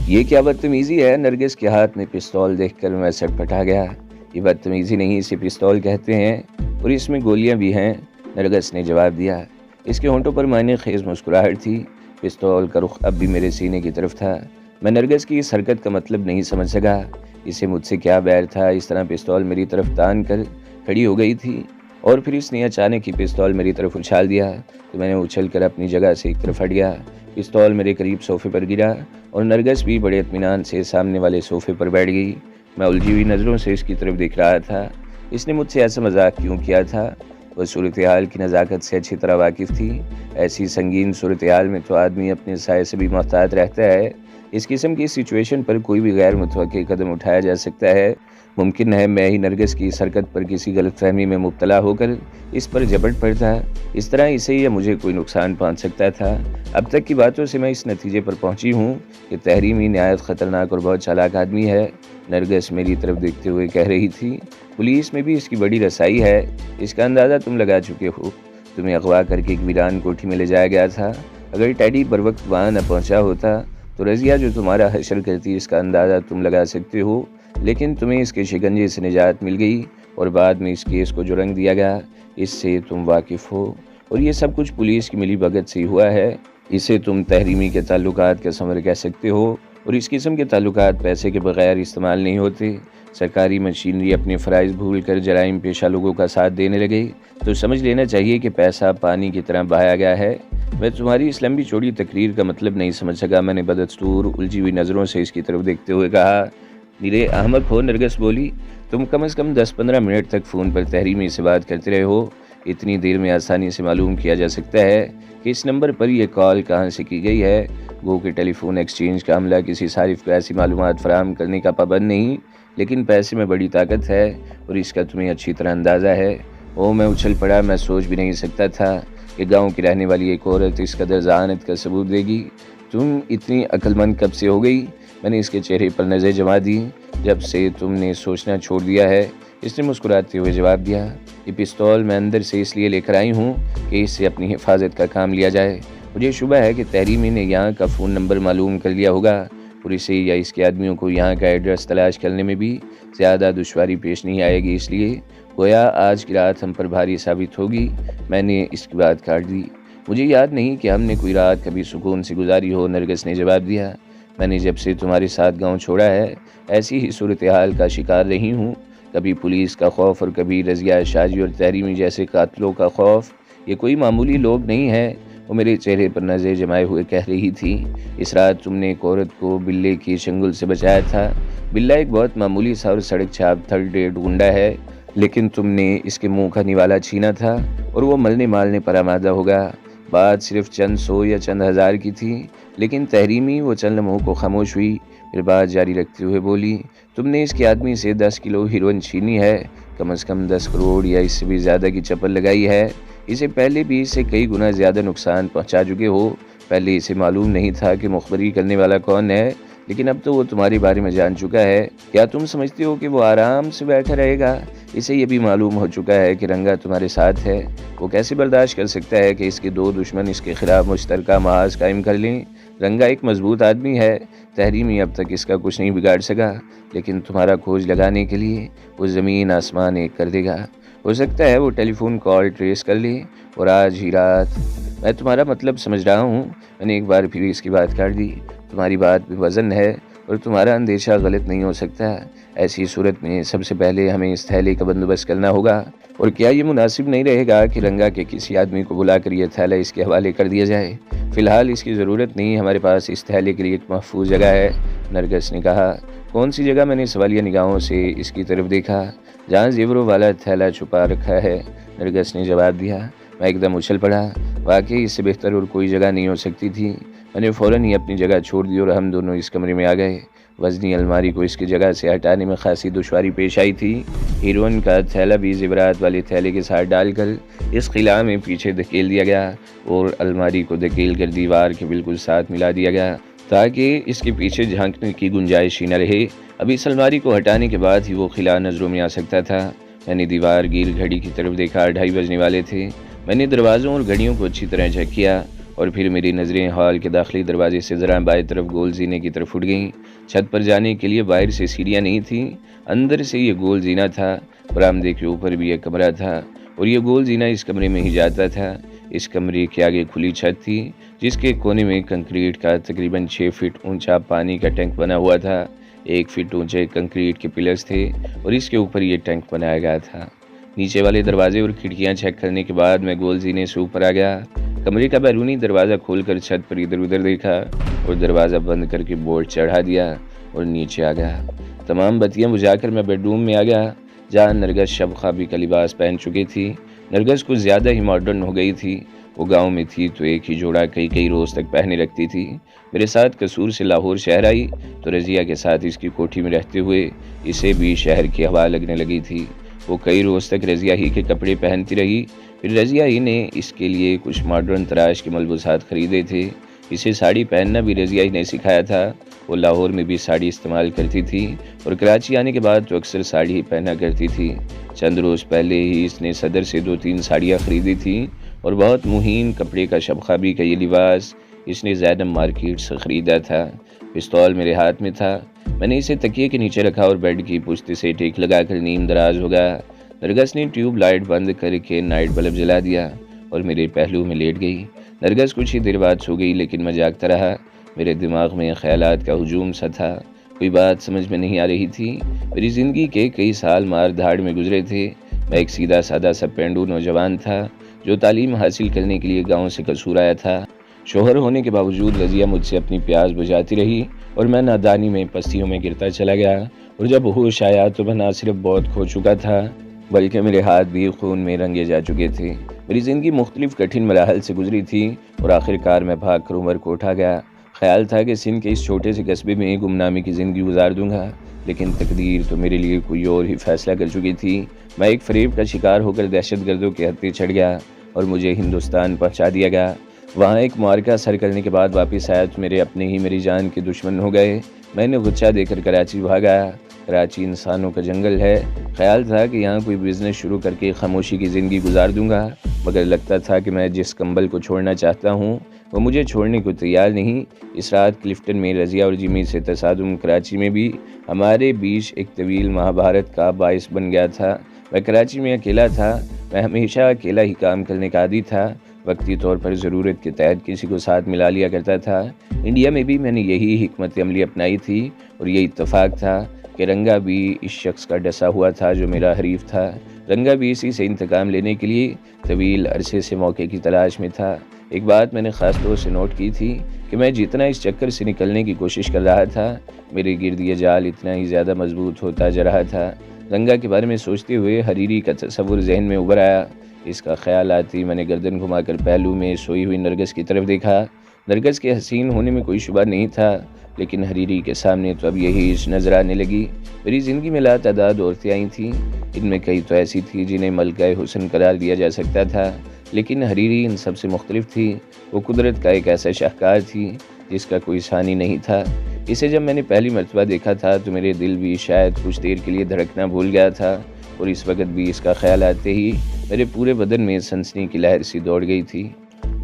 یہ کیا بدتمیزی ہے؟ نرگس کے ہاتھ میں پستول دیکھ کر میں سٹپٹا گیا۔ یہ بدتمیزی نہیں، اسے پستول کہتے ہیں، اور اس میں گولیاں بھی ہیں، نرگس نے جواب دیا۔ اس کے ہونٹوں پر معنی خیز مسکراہٹ تھی۔ پستول کا رخ اب بھی میرے سینے کی طرف تھا۔ میں نرگس کی اس حرکت کا مطلب نہیں سمجھ سکا۔ اسے مجھ سے کیا بیر تھا؟ اس طرح پستول میری طرف تان کر کھڑی ہو گئی تھی، اور پھر اس نے اچانک ہی پستول میری طرف اچھال دیا تو میں نے اچھل کر اپنی جگہ سے ایک طرف ہٹ گیا۔ پستول میرے قریب صوفے پر گرا اور نرگس بھی بڑے اطمینان سے سامنے والے صوفے پر بیٹھ گئی۔ میں الجھی ہوئی نظروں سے اس کی طرف دیکھ رہا تھا۔ اس نے مجھ سے ایسا مذاق کیوں کیا تھا؟ وہ صورتحال کی نزاکت سے اچھی طرح واقف تھی۔ ایسی سنگین صورتحال میں تو آدمی اپنے سائے سے بھی محتاط رہتا ہے۔ اس قسم کی سچویشن پر کوئی بھی غیر متوقع قدم اٹھایا جا سکتا ہے۔ ممکن ہے میں ہی نرگس کی اس حرکت پر کسی غلط فہمی میں مبتلا ہو کر اس پر جھپٹ پڑتا، اس طرح اسے یا مجھے کوئی نقصان پہنچ سکتا تھا۔ اب تک کی باتوں سے میں اس نتیجے پر پہنچی ہوں کہ تحریمی نہایت خطرناک اور بہت چالاک آدمی ہے۔ نرگس میری طرف دیکھتے ہوئے کہہ رہی تھی، پولیس میں بھی اس کی بڑی رسائی ہے، اس کا اندازہ تم لگا چکے ہو۔ تمہیں اغوا کر کے ایک ویران کوٹھی میں لے جایا گیا تھا۔ اگر ٹیڈی پر وقت وہاں نہ پہنچا ہوتا تو رضیہ جو تمہارا حشر کرتی، اس کا اندازہ تم لگا سکتے ہو، لیکن تمہیں اس کے شکنجے سے نجات مل گئی، اور بعد میں اس کیس کو جو رنگ دیا گیا اس سے تم واقف ہو، اور یہ سب کچھ پولیس کی ملی بھگت سے ہوا ہے۔ اسے تم تحریمی کے تعلقات کا ثمر کہہ سکتے ہو، اور اس قسم کے تعلقات پیسے کے بغیر استعمال نہیں ہوتے۔ سرکاری مشینری اپنے فرائض بھول کر جرائم پیشہ لوگوں کا ساتھ دینے لگے تو سمجھ لینا چاہیے کہ پیسہ پانی کی طرح بہایا گیا ہے۔ میں تمہاری اس لمبی چوڑی تقریر کا مطلب نہیں سمجھ سکا، میں نے بدستور الجھی ہوئی نظروں سے اس کی طرف دیکھتے ہوئے کہا۔ میرے احمق ہو، نرگس بولی، تم کم از کم 10-15 منٹ تک فون پر تحریمی سے بات کرتے رہے ہو۔ اتنی دیر میں آسانی سے معلوم کیا جا سکتا ہے کہ اس نمبر پر یہ کال کہاں سے کی گئی ہے۔ گو کہ ٹیلی فون ایکسچینج کا عملہ کسی صارف کو ایسی معلومات فراہم کرنے کا پابند نہیں، لیکن پیسے میں بڑی طاقت ہے، اور اس کا تمہیں اچھی طرح اندازہ ہے۔ میں اچھل پڑا۔ میں سوچ بھی نہیں سکتا تھا کہ گاؤں کی رہنے والی ایک عورت اس قدر ذہانت کا ثبوت دے گی۔ تم اتنی عقل مند کب سے ہو گئی؟ میں نے اس کے چہرے پر نظر جما دی۔ جب سے تم نے سوچنا چھوڑ دیا ہے، اس نے مسکراتے ہوئے جواب دیا۔ یہ پستول میں اندر سے اس لیے لے کر آئی ہوں کہ اس سے اپنی حفاظت کا کام لیا جائے۔ مجھے شبہ ہے کہ تحریمی نے یہاں کا فون نمبر معلوم کر لیا ہوگا، اور اسے یا اس کے آدمیوں کو یہاں کا ایڈریس تلاش کرنے میں بھی زیادہ دشواری پیش نہیں آئے گی، اس لیے گویا آج کی رات ہم پر بھاری ثابت ہوگی۔ میں نے اس کی بات کاٹ دی۔ مجھے یاد نہیں کہ ہم نے کوئی رات کبھی سکون سے گزاری ہو، نرگس نے جواب دیا۔ میں نے جب سے تمہارے ساتھ گاؤں چھوڑا ہے ایسی ہی صورتحال کا شکار رہی ہوں، کبھی پولیس کا خوف اور کبھی رضیہ شاجی اور تحریمی جیسے قاتلوں کا خوف۔ یہ کوئی معمولی لوگ نہیں ہیں، وہ میرے چہرے پر نظر جمائے ہوئے کہہ رہی تھی۔ اس رات تم نے ایک عورت کو بلے کی چنگل سے بچایا تھا۔ بلہ ایک بہت معمولی سا اور سڑک چھاپ تھرڈ ریٹ گنڈا ہے، لیکن تم نے اس کے منہ کا نوالا چھینا تھا، اور وہ ملنے مالنے پر آمادہ ہوگا۔ بات صرف چند سو یا چند ہزار کی تھی، لیکن تحریمی وہ چند لمحوں کو خاموش ہوئی، پھر بات جاری رکھتے ہوئے بولی، تم نے اس کے آدمی سے 10 کلو ہیروئن چھینی ہے، کم از کم 10 کروڑ یا اس سے بھی زیادہ کی چپل لگائی ہے۔ اسے پہلے بھی اس سے کئی گنا زیادہ نقصان پہنچا چکے ہو۔ پہلے اسے معلوم نہیں تھا کہ مخبری کرنے والا کون ہے، لیکن اب تو وہ تمہارے بارے میں جان چکا ہے۔ کیا تم سمجھتے ہو کہ وہ آرام سے بیٹھا رہے گا؟ اسے یہ بھی معلوم ہو چکا ہے کہ رنگا تمہارے ساتھ ہے۔ وہ کیسے برداشت کر سکتا ہے کہ اس کے دو دشمن اس کے خلاف مشترکہ محاذ قائم کر لیں؟ رنگا ایک مضبوط آدمی ہے، تحریمی اب تک اس کا کچھ نہیں بگاڑ سکا، لیکن تمہارا کھوج لگانے کے لیے وہ زمین آسمان ایک کر دے گا۔ ہو سکتا ہے وہ ٹیلی فون کال ٹریس کر لے، اور آج ہی رات۔ میں تمہارا مطلب سمجھ رہا ہوں، میں نے ایک بار پھر اس کی بات کاٹ دی۔ تمہاری بات میں وزن ہے، اور تمہارا اندیشہ غلط نہیں ہو سکتا۔ ایسی صورت میں سب سے پہلے ہمیں اس تھیلے کا بندوبست کرنا ہوگا، اور کیا یہ مناسب نہیں رہے گا کہ رنگا کے کسی آدمی کو بلا کر یہ تھیلا اس کے حوالے کر دیا جائے؟ فی الحال اس کی ضرورت نہیں، ہمارے پاس اس تھیلے کے لیے ایک محفوظ جگہ ہے، نرگس نے کہا۔ کون سی جگہ؟ میں نے سوالیہ نگاہوں سے اس کی طرف دیکھا۔ جہاں زیوروں والا تھیلا چھپا رکھا ہے، نرگس نے جواب دیا۔ میں ایک دم اچھل پڑا، واقعی اس سے بہتر اور کوئی جگہ نہیں ہو سکتی تھی۔ میں نے فوراً ہی اپنی جگہ چھوڑ دی اور ہم دونوں اس کمرے میں آ گئے۔ وزنی الماری کو اس کی جگہ سے ہٹانے میں خاصی دشواری پیش آئی تھی۔ ہیروئن کا تھیلا بھی زیورات والے تھیلے کے ساتھ ڈال کر اس خلا میں پیچھے دھکیل دیا گیا، اور الماری کو دھکیل کر دیوار کے بالکل ساتھ ملا دیا گیا تاکہ اس کے پیچھے جھانکنے کی گنجائش ہی نہ رہے۔ اب اس الماری کو ہٹانے کے بعد ہی وہ خلا نظروں میں آ سکتا تھا۔ میں نے دیوار گیر گھڑی کی طرف دیکھا، 2:30 بجنے والے تھے۔ میں نے دروازوں اور گھڑیوں کو اچھی طرح چیک کیا، اور پھر میری نظریں ہال کے داخلی دروازے سے ذرا بائیں طرف گول زینے کی طرف اٹھ گئیں۔ چھت پر جانے کے لیے باہر سے سیڑھیاں نہیں تھیں، اندر سے یہ گول زینہ تھا۔ برآمدے کے اوپر بھی ایک کمرہ تھا اور یہ گول زینہ اس کمرے میں ہی جاتا تھا۔ اس کمرے کے آگے کھلی چھت تھی جس کے کونے میں کنکریٹ کا تقریباً 6 فٹ اونچا پانی کا ٹینک بنا ہوا تھا۔ 1 فٹ اونچے کنکریٹ کے پلرز تھے اور اس کے اوپر یہ ٹینک بنایا گیا تھا۔ نیچے والے دروازے اور کھڑکیاں چیک کرنے کے بعد میں گول زینے سے اوپر آ گیا۔ کمرے کا بیرونی دروازہ کھول کر چھت پر ادھر ادھر دیکھا اور دروازہ بند کر کے بورڈ چڑھا دیا اور نیچے آ گیا۔ تمام بتیاں بجھا کر میں بیڈ روم میں آ گیا جہاں نرگس شب خوابی کا لباس پہن چکی تھی۔ نرگس کچھ زیادہ ہی ماڈرن ہو گئی تھی۔ وہ گاؤں میں تھی تو ایک ہی جوڑا کئی روز تک پہنے رکھتی تھی۔ میرے ساتھ قصور سے لاہور شہر آئی تو رضیہ کے ساتھ اس کی کوٹھی میں رہتے ہوئے اسے بھی شہر کی ہوا لگنے لگی تھی۔ وہ کئی روز تک رضیہ ہی کے کپڑے پہنتی رہی۔ پھر رضیہ ہی نے اس کے لیے کچھ ماڈرن تراش کے ملبوسات خریدے تھے۔ اسے ساڑی پہننا بھی رضیہ ہی نے سکھایا تھا۔ وہ لاہور میں بھی ساڑی استعمال کرتی تھی اور کراچی آنے کے بعد تو اکثر ساڑی ہی پہنا کرتی تھی۔ چند روز پہلے ہی اس نے صدر سے 2-3 ساڑیاں خریدی تھیں اور بہت مہین کپڑے کا شب خوابی کا یہ لباس اس نے زینب مارکیٹ سے خریدا تھا۔ پستول میرے ہاتھ میں تھا۔ میں نے اسے تکیے کے نیچے رکھا اور بیڈ کی پشت سے ٹیک لگا کر نیم دراز ہو گیا۔ نرگس نے ٹیوب لائٹ بند کر کے نائٹ بلب جلا دیا اور میرے پہلو میں لیٹ گئی۔ نرگس کچھ ہی دیر بعد سو گئی لیکن میں جاگتا رہا۔ میرے دماغ میں خیالات کا ہجوم سا تھا۔ کوئی بات سمجھ میں نہیں آ رہی تھی۔ میری زندگی کے کئی سال مار دھاڑ میں گزرے تھے۔ میں ایک سیدھا سادہ سا پینڈو نوجوان تھا جو تعلیم حاصل کرنے کے لیے گاؤں سے قصور آیا تھا۔ شوہر ہونے کے باوجود رضیہ مجھ سے اپنی پیاس بجھاتی رہی اور میں نادانی میں پستیوں میں گرتا چلا گیا، اور جب ہوش آیا تو میں نہ صرف بہت کھو چکا تھا بلکہ میرے ہاتھ بھی خون میں رنگے جا چکے تھے۔ میری زندگی مختلف کٹھن مراحل سے گزری تھی اور آخر کار میں بھاگ کر عمر کو اٹھا گیا۔ خیال تھا کہ سندھ کے اس چھوٹے سے قصبے میں گمنامی کی زندگی گزار دوں گا، لیکن تقدیر تو میرے لیے کوئی اور ہی فیصلہ کر چکی تھی۔ میں ایک فریب کا شکار ہو کر دہشت گردوں کے ہتھے چڑھ گیا اور مجھے ہندوستان پہنچا دیا گیا۔ وہاں ایک معرکہ سر کرنے کے بعد واپس آیا تو میرے اپنے ہی میری جان کے دشمن ہو گئے۔ میں نے غصہ دے کر کراچی بھاگا۔ کراچی انسانوں کا جنگل ہے۔ خیال تھا کہ یہاں کوئی بزنس شروع کر کے خاموشی کی زندگی گزار دوں گا، مگر لگتا تھا کہ میں جس کمبل کو چھوڑنا چاہتا ہوں وہ مجھے چھوڑنے کو تیار نہیں۔ اس رات کلفٹن میں رضیہ اور جمی سے تصادم کراچی میں بھی ہمارے بیچ ایک طویل مہابھارت کا باعث بن گیا تھا۔ میں کراچی میں اکیلا تھا۔ میں ہمیشہ اکیلا ہی کام کرنے کا عادی تھا۔ وقتی طور پر ضرورت کے تحت کسی کو ساتھ ملا لیا کرتا تھا۔ انڈیا میں بھی میں نے یہی حکمت عملی اپنائی تھی اور یہ اتفاق تھا کہ رنگا بھی اس شخص کا ڈسا ہوا تھا جو میرا حریف تھا۔ رنگا بھی اسی سے انتقام لینے کے لیے طویل عرصے سے موقع کی تلاش میں تھا۔ ایک بات میں نے خاص طور سے نوٹ کی تھی کہ میں جتنا اس چکر سے نکلنے کی کوشش کر رہا تھا میرے گرد یہ جال اتنا ہی زیادہ مضبوط ہوتا جا رہا تھا۔ رنگا کے بارے میں سوچتے ہوئے حریری کا تصور ذہن میں ابھر آیا۔ اس کا خیال آتی میں نے گردن گھما کر پہلو میں سوئی ہوئی نرگس کی طرف دیکھا۔ نرگس کے حسین ہونے میں کوئی شبہ نہیں تھا، لیکن حریری کے سامنے تو اب یہی عشق نظر آنے لگی۔ میری زندگی میں لاتعداد عورتیں آئی تھیں، ان میں کئی تو ایسی تھی جنہیں ملکہ حسن قرار دیا جا سکتا تھا، لیکن حریری ان سب سے مختلف تھی۔ وہ قدرت کا ایک ایسا شاہکار تھی جس کا کوئی ثانی نہیں تھا۔ اسے جب میں نے پہلی مرتبہ دیکھا تھا تو میرے دل بھی شاید کچھ دیر کے لیے دھڑکنا بھول گیا تھا، اور اس وقت بھی اس کا خیال آتے ہی میرے پورے بدن میں سنسنی کی لہر سی دوڑ گئی تھی۔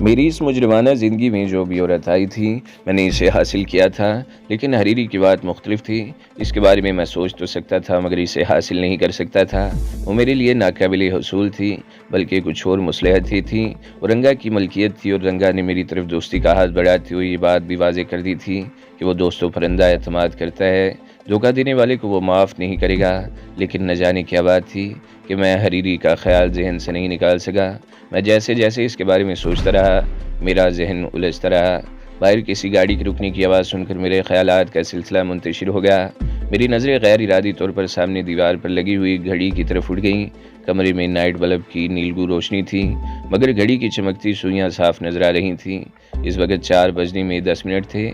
میری اس مجرمانہ زندگی میں جو بھی عورت آئی تھی میں نے اسے حاصل کیا تھا، لیکن حریری کی بات مختلف تھی۔ اس کے بارے میں میں سوچ تو سکتا تھا مگر اسے حاصل نہیں کر سکتا تھا۔ وہ میرے لیے ناقابل حصول تھی، بلکہ کچھ اور مصلحت ہی تھی۔ وہ رنگا کی ملکیت تھی اور رنگا نے میری طرف دوستی کا ہاتھ بڑھاتے ہوئے یہ بات بھی واضح کر دی تھی کہ وہ دوستوں پر اندھا اعتماد کرتا ہے، دھوکہ دینے والے کو وہ معاف نہیں کرے گا۔ لیکن نہ جانے کیا بات تھی کہ میں حریری کا خیال ذہن سے نہیں نکال سکا۔ میں جیسے جیسے اس کے بارے میں سوچتا رہا میرا ذہن الجھتا رہا۔ باہر کسی گاڑی کے رکنے کی آواز سن کر میرے خیالات کا سلسلہ منتشر ہو گیا۔ میری نظریں غیر ارادی طور پر سامنے دیوار پر لگی ہوئی گھڑی کی طرف اٹھ گئیں۔ کمرے میں نائٹ بلب کی نیلگو روشنی تھی، مگر گھڑی کی چمکتی سوئیاں صاف نظر آ رہی تھیں۔ اس وقت 4 بجنے میں 10 منٹ تھے۔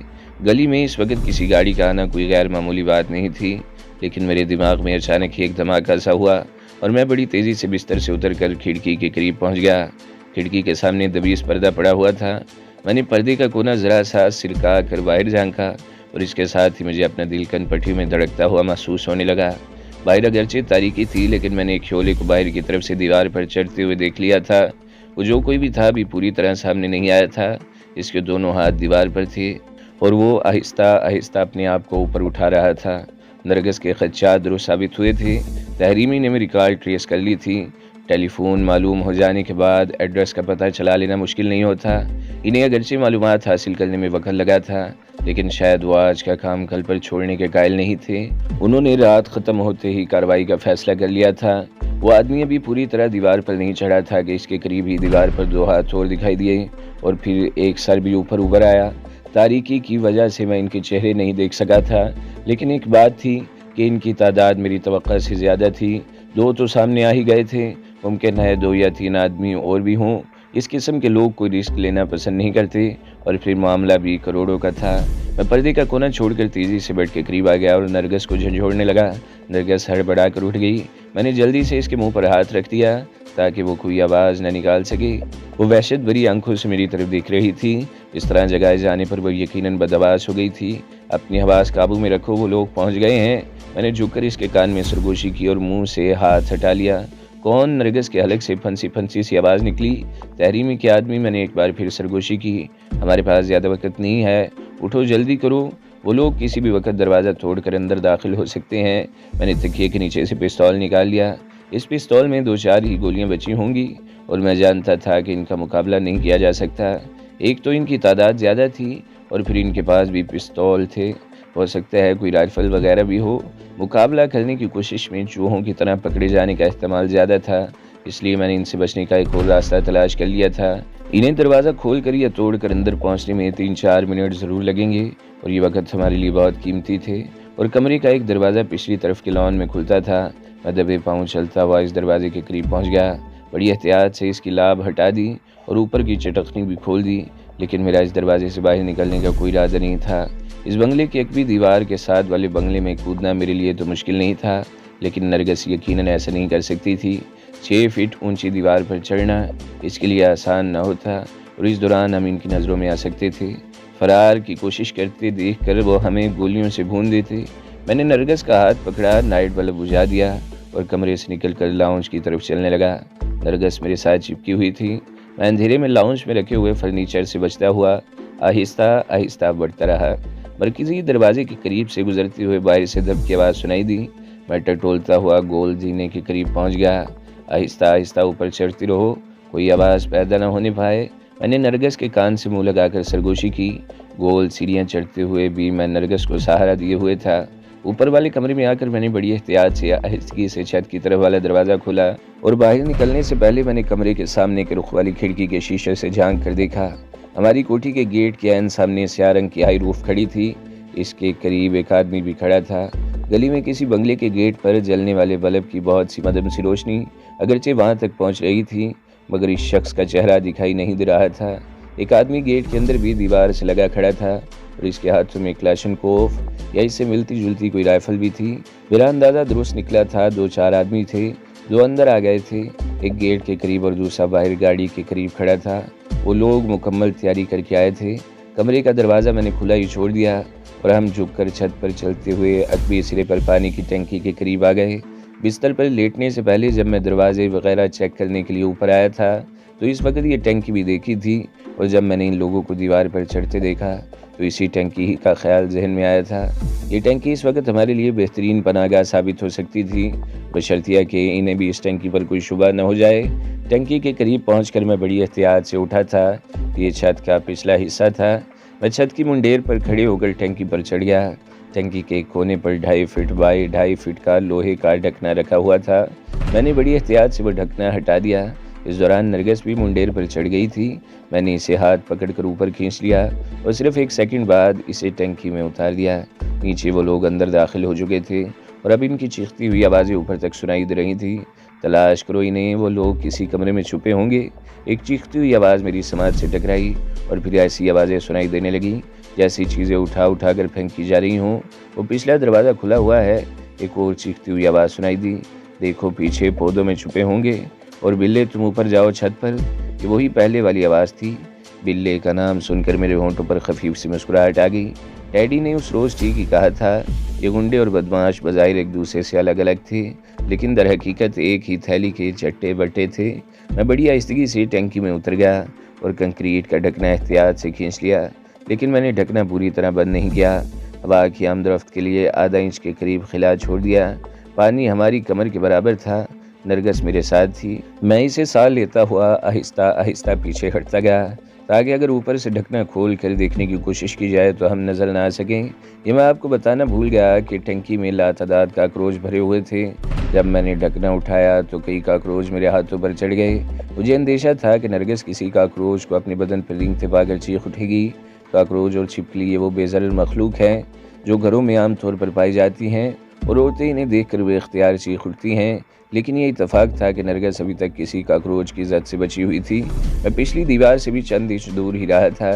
گلی میں اس وقت کسی گاڑی کا آنا کوئی غیر معمولی بات نہیں تھی، لیکن میرے دماغ میں اچانک ایک دھماکہ سا ہوا اور میں بڑی تیزی سے بستر سے اتر کر کھڑکی کے قریب پہنچ گیا۔ کھڑکی کے سامنے دبیس پردہ پڑا ہوا تھا۔ میں نے پردے کا کونا ذرا سا سرکا کر باہر جھانکا اور اس کے ساتھ ہی مجھے اپنا دل کن پٹی میں دھڑکتا ہوا محسوس ہونے لگا۔ باہر اگرچہ تاریکی تھی لیکن میں نے ایک شعلے کو باہر کی طرف سے دیوار پر چڑھتے ہوئے دیکھ لیا تھا۔ وہ جو کوئی بھی تھا ابھی پوری طرح سامنے نہیں آیا تھا۔ اس کے دونوں ہاتھ دیوار پر تھے اور وہ آہستہ آہستہ اپنے آپ کو اوپر اٹھا رہا تھا۔ نرگس کے خدشات درست ثابت ہوئے تھے۔ تحریمی نے میری کال ٹریس کر لی تھی۔ ٹیلی فون معلوم ہو جانے کے بعد ایڈریس کا پتہ چلا لینا مشکل نہیں ہوتا۔ انہیں اگرچہ معلومات حاصل کرنے میں وقت لگا تھا، لیکن شاید وہ آج کا کام کل پر چھوڑنے کے قائل نہیں تھے۔ انہوں نے رات ختم ہوتے ہی کارروائی کا فیصلہ کر لیا تھا۔ وہ آدمی ابھی پوری طرح دیوار پر نہیں چڑھا تھا کہ اس کے قریب ہی دیوار پر دو ہاتھ اور دکھائی دیے اور پھر ایک سر بھی اوپر ابھر آیا۔ تاریکی کی وجہ سے میں ان کے چہرے نہیں دیکھ سکا تھا، لیکن ایک بات تھی کہ ان کی تعداد میری توقع سے زیادہ تھی۔ دو تو سامنے آ ہی گئے تھے، ممکن ہے 2 یا 3 آدمی اور بھی ہوں۔ اس قسم کے لوگ کوئی رسک لینا پسند نہیں کرتے، اور پھر معاملہ بھی کروڑوں کا تھا۔ میں پردے کا کونا چھوڑ کر تیزی سے بیٹھ کے قریب آ گیا اور نرگس کو جھنجھوڑنے لگا۔ نرگس ہڑبڑا کر اٹھ گئی۔ میں نے جلدی سے اس کے منہ پر ہاتھ رکھ دیا تاکہ وہ کوئی آواز نہ نکال سکے۔ وہ وحشت بھری آنکھوں سے میری طرف دیکھ رہی تھی۔ اس طرح جگائے جانے پر وہ یقیناً بدحواس ہو گئی تھی۔ اپنی حواس قابو میں رکھو، وہ لوگ پہنچ گئے ہیں۔ میں نے جھک کر اس کے کان میں سرگوشی کی اور منہ سے ہاتھ ہٹا لیا۔ کون؟ نرگس کے حلق سے پھنسی سی آواز نکلی۔ تحریمی کے آدمی۔ میں نے ایک بار پھر سرگوشی کی۔ ہمارے پاس زیادہ وقت نہیں ہے، اٹھو جلدی کرو، وہ لوگ کسی بھی وقت دروازہ توڑ کر اندر داخل ہو سکتے ہیں۔ میں نے تکیے کے نیچے سے پستول نکال لیا۔ اس پستول میں 2-4 ہی گولیاں بچی ہوں گی، اور میں جانتا تھا کہ ان کا مقابلہ نہیں کیا جا سکتا۔ ایک تو ان کی تعداد زیادہ تھی، اور پھر ان کے پاس بھی پستول تھے، ہو سکتا ہے کوئی رائفل وغیرہ بھی ہو۔ مقابلہ کرنے کی کوشش میں چوہوں کی طرح پکڑے جانے کا احتمال زیادہ تھا، اس لیے میں نے ان سے بچنے کا ایک اور راستہ تلاش کر لیا تھا۔ انہیں دروازہ کھول کر یا توڑ کر اندر پہنچنے میں 3-4 منٹ ضرور لگیں گے، اور یہ وقت ہمارے لیے بہت قیمتی تھے۔ اور کمرے کا ایک دروازہ پچھلی طرف کے لان میں کھلتا تھا۔ میں دبے پاؤں چلتا ہوا اس دروازے کے قریب پہنچ گیا۔ بڑی احتیاط سے اس کی لاب ہٹا دی اور اوپر کی چٹکنی بھی کھول دی، لیکن میرا اس دروازے سے باہر نکلنے کا کوئی ارادہ نہیں تھا۔ اس بنگلے کے عقبی دیوار کے ساتھ والے بنگلے میں کودنا میرے لیے تو مشکل نہیں تھا، لیکن نرگس یقیناً ایسا نہیں کر سکتی تھی۔ 6 فٹ اونچی دیوار پر چڑھنا اس کے لیے آسان نہ ہوتا، اور اس دوران ہم ان کی نظروں میں آ سکتے تھے۔ فرار کی کوشش کرتے دیکھ کر وہ ہمیں گولیوں سے بھون دیتے۔ میں نے نرگس کا ہاتھ پکڑا، نائٹ بلب بجھا دیا اور کمرے سے نکل کر لاؤنج کی طرف چلنے لگا۔ نرگس میرے ساتھ چپکی ہوئی تھی۔ میں اندھیرے میں لاؤنج میں رکھے ہوئے فرنیچر سے بچتا ہوا آہستہ آہستہ بڑھتا رہا۔ مرکزی دروازے کے قریب سے گزرتے ہوئے باہر سے دب کی آواز سنائی دی۔ میں ٹٹولتا ہوا گول زینے کے قریب پہنچ گیا۔ آہستہ آہستہ اوپر چڑھتی رہو، کوئی آواز پیدا نہ ہونے پائے۔ میں نے نرگس کے کان سے منہ لگا کر سرگوشی کی۔ گول سیڑھیاں چڑھتے ہوئے بھی میں نرگس کو سہارا دیے ہوئے تھا۔ اوپر والے کمرے میں آ کر میں نے بڑی احتیاط سے آہستگی سے چھت کی طرف والا دروازہ کھولا، اور باہر نکلنے سے پہلے میں نے کمرے کے سامنے کے رخ والی کھڑکی کے شیشے سے جھانک کر دیکھا۔ ہماری کوٹھی کے گیٹ کے عین سامنے سیاہ رنگ کی ہائی روف کھڑی تھی۔ اس کے قریب ایک آدمی بھی کھڑا تھا۔ گلی میں کسی بنگلے کے گیٹ پر جلنے والے بلب کی بہت سی مدھم سی روشنی اگرچہ وہاں تک پہنچ رہی تھی، مگر اس شخص کا چہرہ دکھائی نہیں دے رہا تھا۔ ایک آدمی گیٹ کے اندر بھی دیوار سے لگا کھڑا تھا، اور اس کے ہاتھوں میں کلاشنکوف یا اس سے ملتی جلتی کوئی رائفل بھی تھی۔ میرا اندازہ درست نکلا تھا، 2-4 آدمی تھے۔ 2 اندر آ گئے تھے، ایک گیٹ کے قریب اور دوسرا باہر گاڑی کے قریب کھڑا تھا۔ وہ لوگ مکمل تیاری کر کے آئے تھے۔ کمرے کا دروازہ میں نے کھلا ہی چھوڑ دیا، اور ہم جھک کر چھت پر چلتے ہوئے عقبی سرے پر پانی کی ٹینکی کے قریب آ گئے۔ بستر پر لیٹنے سے پہلے جب میں دروازے وغیرہ چیک کرنے کے لیے اوپر آیا تھا تو اس وقت یہ ٹینکی بھی دیکھی تھی، اور جب میں نے ان لوگوں کو دیوار پر چڑھتے دیکھا تو اسی ٹینکی ہی کا خیال ذہن میں آیا تھا۔ یہ ٹینکی اس وقت ہمارے لیے بہترین پناہ گاہ ثابت ہو سکتی تھی، بشرطیہ کہ انہیں بھی اس ٹینکی پر کوئی شبہ نہ ہو جائے۔ ٹینکی کے قریب پہنچ کر میں بڑی احتیاط سے اٹھا تھا۔ یہ چھت کا پچھلا حصہ تھا۔ میں چھت کی منڈیر پر کھڑے ہو کر ٹینکی پر چڑھ گیا۔ ٹینکی کے ایک کونے پر 2.5 فٹ بائی 2.5 فٹ کا لوہے کا ڈھکنا رکھا ہوا تھا۔ میں نے بڑی احتیاط سے وہ ڈھکنا ہٹا دیا۔ اس دوران نرگس بھی منڈیر پر چڑھ گئی تھی۔ میں نے اسے ہاتھ پکڑ کر اوپر کھینچ لیا اور صرف 1 سیکنڈ بعد اسے ٹینکی میں اتار دیا۔ نیچے وہ لوگ اندر داخل ہو چکے تھے، اور اب ان کی چیختی ہوئی آوازیں اوپر تک سنائی دے رہی تھیں۔ تلاش کرو انہیں، وہ لوگ کسی کمرے میں چھپے ہوں گے۔ ایک چیختی ہوئی آواز میری سماعت سے ٹکرائی، اور پھر ایسی آوازیں سنائی دینے لگیں جیسی چیزیں اٹھا کر پھینکی جا رہی ہوں۔ وہ پچھلا دروازہ کھلا ہوا ہے۔ ایک اور چیختی ہوئی آواز سنائی دی، دیکھو پیچھے پودوں میں چھپے ہوں گے، اور بلے تم اوپر جاؤ چھت پر۔ یہ وہی پہلے والی آواز تھی۔ بلے کا نام سن کر میرے ہونٹوں پر خفیف سی مسکراہٹ آ گئی۔ ڈیڈی نے اس روز ٹھیک ہی کہا تھا، یہ گنڈے اور بدماش بظاہر ایک دوسرے سے الگ الگ تھے، لیکن در حقیقت ایک ہی تھیلی کے چٹے بٹے تھے۔ میں بڑی آہستگی سے ٹینکی میں اتر گیا اور کنکریٹ کا ڈھکنا احتیاط سے کھینچ لیا، لیکن میں نے ڈھکنا پوری طرح بند نہیں کیا۔ ہوا کی آمد و رفت کے لیے آدھا انچ کے قریب خلا چھوڑ دیا۔ پانی ہماری کمر کے برابر تھا۔ نرگس میرے ساتھ تھی۔ میں اسے سانس لیتا ہوا آہستہ آہستہ پیچھے ہٹتا گیا تاکہ اگر اوپر سے ڈھکنا کھول کر دیکھنے کی کوشش کی جائے تو ہم نظر نہ آ سکیں۔ یہ میں آپ کو بتانا بھول گیا کہ ٹنکی میں لاتعداد کاکروچ بھرے ہوئے تھے۔ جب میں نے ڈھکنا اٹھایا تو کئی کاکروچ میرے ہاتھوں پر چڑھ گئے۔ مجھے اندیشہ تھا کہ نرگس کسی کاکروچ کو اپنے بدن پر رینگتے پا کر چیخ اٹھے گی۔ کاکروچ اور چھپکلی یہ وہ بے ضرر مخلوق ہیں جو گھروں میں عام طور پر پائی جاتی ہیں اور عورتیں انہیں دیکھ کر بے اختیار چیخ اٹھتی ہیں، لیکن یہ اتفاق تھا کہ نرگس ابھی تک کسی کاکروچ کی زد سے بچی ہوئی تھی۔ میں پچھلی دیوار سے بھی چند انچ دور ہی رہا تھا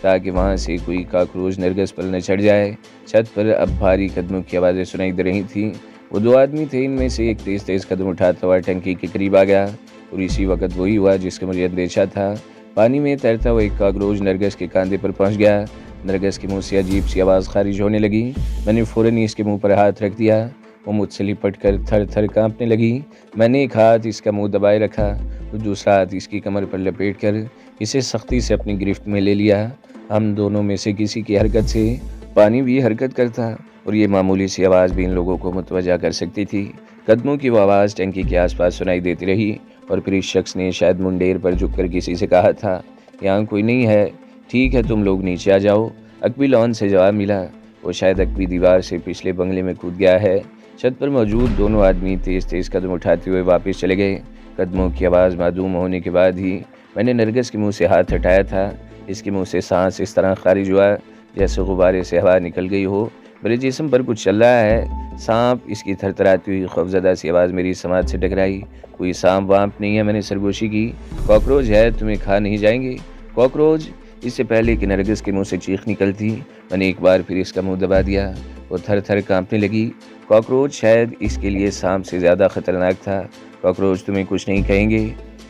تاکہ وہاں سے کوئی کاکروچ نرگس پر نہ چڑھ جائے۔ چھت پر اب بھاری قدموں کی آوازیں سنائی دے رہی تھیں۔ وہ دو آدمی تھے، ان میں سے ایک تیز تیز قدم اٹھاتا ہوا ٹنکی کے قریب آ گیا اور اسی وقت وہی ہوا جس کا مجھے اندیشہ تھا۔ پانی میں تیرتا ہوا ایک کاکروچ نرگس کے کاندھے پر پہنچ گیا۔ نرگس کے منہ سے عجیب سی آواز خارج ہونے لگی۔ میں نے فوراً اس کے منہ پر ہاتھ رکھ دیا۔ وہ مجھ سے لپٹ کر تھر تھر کانپنے لگی۔ میں نے ایک ہاتھ اس کا منہ دبائے رکھا اور دوسرا ہاتھ اس کی کمر پر لپیٹ کر اسے سختی سے اپنی گرفت میں لے لیا۔ ہم دونوں میں سے کسی کی حرکت سے پانی بھی حرکت کرتا اور یہ معمولی سی آواز بھی ان لوگوں کو متوجہ کر سکتی تھی۔ قدموں کی وہ آواز ٹنکی کے آس پاس سنائی دیتی رہی اور پھر اس شخص نے شاید منڈیر پر جھک کر کسی سے کہا تھا، یہاں کوئی نہیں ہے، ٹھیک ہے تم لوگ نیچے آ جاؤ۔ اکبی لان سے جواب ملا۔ وہ شاید اکبی دیوار سے پچھلے بنگلے میں کود گیا ہے۔ چھت پر موجود دونوں آدمی تیز تیز قدم اٹھاتے ہوئے واپس چلے گئے۔ قدموں کی آواز معدوم ہونے کے بعد ہی میں نے نرگس کے منہ سے ہاتھ ہٹایا تھا۔ اس کے منہ سے سانس اس طرح خارج ہوا جیسے غبارے سے ہوا نکل گئی ہو۔ میرے جسم پر کچھ چل رہا ہے۔ سانپ، اس کی تھرتھراتی ہوئی خوفزدہ سی آواز میری سماعت سے ٹکرائی۔ کوئی سانپ وانپ نہیں ہے، میں نے سرگوشی کی۔ کاکروچ ہے، تمہیں کھا نہیں جائیں گے؟ کاکروچ؟ اس سے پہلے کہ نرگس کے منہ سے چیخ نکلتی میں نے ایک بار پھر اس کا منہ دبا دیا۔ وہ تھر تھر کانپنے لگی۔ کاکروچ شاید اس کے لیے سانپ سے زیادہ خطرناک تھا۔ کاکروچ تمہیں کچھ نہیں کہیں گے،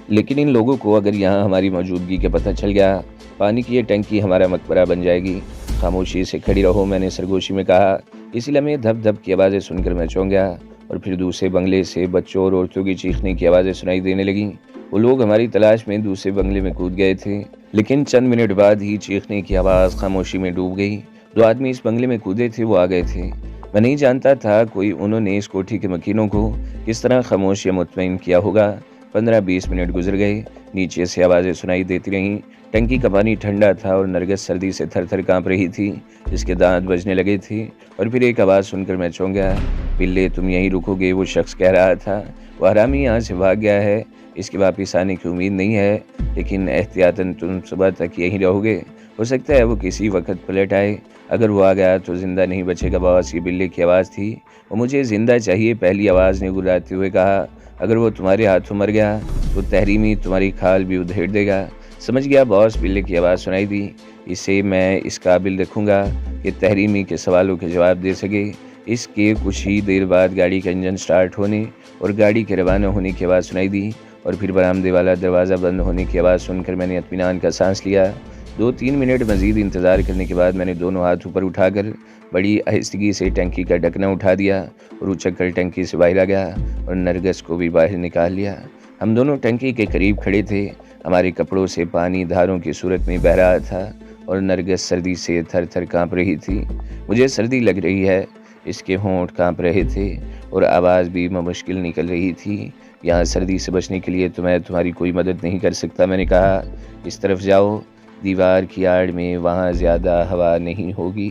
لیکن ان لوگوں کو اگر یہاں ہماری موجودگی کا پتہ چل گیا، پانی کی یہ ٹنکی ہمارا مقبرہ بن جائے گی۔ خاموشی سے کھڑی رہو، میں نے سرگوشی میں کہا۔ اسی لمحے دھپ دھپ کی آوازیں سن کر میں چونک گیا اور پھر دوسرے بنگلے سے بچوں اور عورتوں کی چیخنے کی آوازیں سنائی دینے لگیں۔ وہ لوگ ہماری تلاش میں دوسرے بنگلے میں کود گئے تھے، لیکن چند منٹ بعد ہی چیخنے کی آواز خاموشی میں ڈوب گئی۔ دو آدمی اس بنگلے میں کودے تھے، وہ آ گئے تھے۔ میں نہیں جانتا تھا انہوں نے اس کوٹھی کے مکینوں کو کس طرح خاموش یا مطمئن کیا ہوگا۔ 15-20 منٹ گزر گئے۔ نیچے سے آوازیں سنائی دیتی رہیں۔ ٹنکی کا پانی ٹھنڈا تھا اور نرگس سردی سے تھر تھر کانپ رہی تھی، اس کے دانت بجنے لگے تھے۔ اور پھر ایک آواز سن کر میں چونک گیا۔ پلے تم یہیں رکو گے، وہ شخص کہہ رہا تھا۔ وہ حرامی یہاں سے بھاگ گیا ہے، اس کے واپس آنے کی امید نہیں ہے، لیکن احتیاطاً تم صبح تک یہیں رہو گے، ہو سکتا ہے وہ کسی وقت پلٹ آئے۔ اگر وہ آ گیا تو زندہ نہیں بچے گا باس۔ یہ بلے کی آواز تھی۔ وہ مجھے زندہ چاہیے، پہلی آواز نے گراتے ہوئے کہا۔ اگر وہ تمہارے ہاتھوں مر گیا تو تحریمی تمہاری کھال بھی ادھیڑ دے گا۔ سمجھ گیا باس، بلے کی آواز سنائی دی۔ اسے میں اس قابل رکھوں گا کہ تحریمی کے سوالوں کے جواب دے سکے۔ اس کے کچھ ہی دیر بعد گاڑی کا انجن سٹارٹ ہونے اور گاڑی کے روانہ ہونے کی آواز سنائی دی اور پھر برآمدے والا دروازہ بند ہونے کی آواز سن کر میں نے اطمینان کا سانس لیا۔ 2-3 منٹ مزید انتظار کرنے کے بعد میں نے دونوں ہاتھ اوپر اٹھا کر بڑی آہستگی سے ٹنکی کا ڈھکنا اٹھا دیا اور اچک کر ٹنکی سے باہر آ گیا اور نرگس کو بھی باہر نکال لیا۔ ہم دونوں ٹنکی کے قریب کھڑے تھے۔ ہمارے کپڑوں سے پانی دھاروں کی صورت میں بہہ رہا تھا اور نرگس سردی سے تھر تھر کانپ رہی تھی۔ مجھے سردی لگ رہی ہے، اس کے ہونٹ کانپ رہے تھے اور آواز بھی مشکل نکل رہی تھی۔ یہاں سردی سے بچنے کے لیے تو میں تمہاری کوئی مدد نہیں کر سکتا، میں نے کہا۔ اس طرف جاؤ، دیوار کی آڑ میں، وہاں زیادہ ہوا نہیں ہوگی۔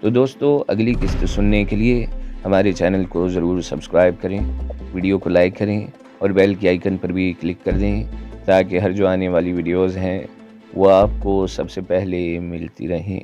تو دوستو، اگلی قسط سننے کے لیے ہمارے چینل کو ضرور سبسکرائب کریں، ویڈیو کو لائک کریں اور بیل کی آئیکن پر بھی کلک کر دیں تاکہ ہر جو آنے والی ویڈیوز ہیں وہ آپ کو سب سے پہلے ملتی رہیں۔